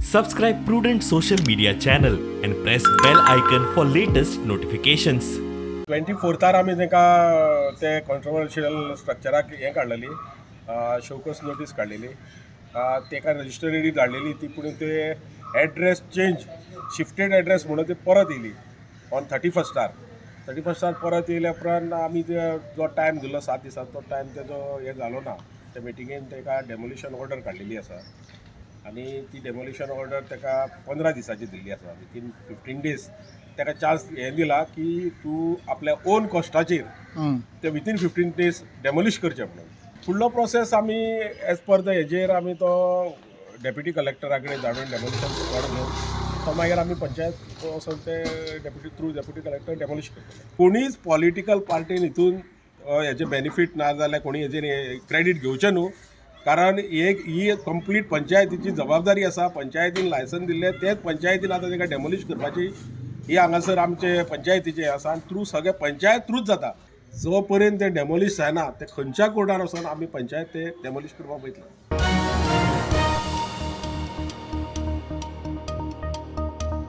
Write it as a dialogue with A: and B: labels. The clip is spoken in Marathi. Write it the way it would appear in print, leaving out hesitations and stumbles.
A: Subscribe Prudent Social Media channel and press bell icon for latest notifications.
B: 24 आमी तांकां ते कॉन्ट्रोवर्शियल स्ट्रक्चराक हें काडलेली शोकस नोटीस काडलेली ताका रजिस्ट्री धाडलेली ती पूण ते एड्रेस चेंज शिफ्टेड एड्रेस म्हणून ती परत येयली ऑन 31स्टार परत येयल्या उपरांत आमी जो टायम दिल्लो 7 दिसांचो तो टायम तेजो हें जालो ना त्या मिटिंगेन ताका डेमोलिशन ऑर्डर काडलेली आसा आनी ती डेमोलिशन ऑर्डर ताका 15 दिसांची दिल्ली आसा विथीन 15 डेज ताका चान्स हें दिला की तूं आपल्या ओन कॉस्टाचेर ते विथीन 15 डेज डेमोलिश करचें म्हणून फुडलो प्रोसेस आमी एज पर द हेजेर आमी तो डेप्युटी कलेक्टरा कडेन धाडून डेमोलिशन ऑर्डर घेवन तो मागीर आमी पंचायत वचून ते डेप्युटी कलेक्टर डेमोलिश करतले कोणीच पॉलिटिकल पार्टीन हितून हेजे बेनिफीट ना जाल्यार कोणी हेजेर क्रेडीट घेवचें न्हू कारण ही कंप्लीट पंचायतीची जबाबदारी आसा पंचायतीन लायसन दिल्लें तेच पंचायतीन आतां ताका डेमोलिश करपाची ही हांगासर आमचे पंचायतीचे आसा आनी थ्रू सगळे पंचायत थ्रूच जाता जो पर्यंत ते डेमोलिश जायना ते खंयच्या कोर्टान वचून आमी पंचायत ते डेमोलिश करपाक वयतले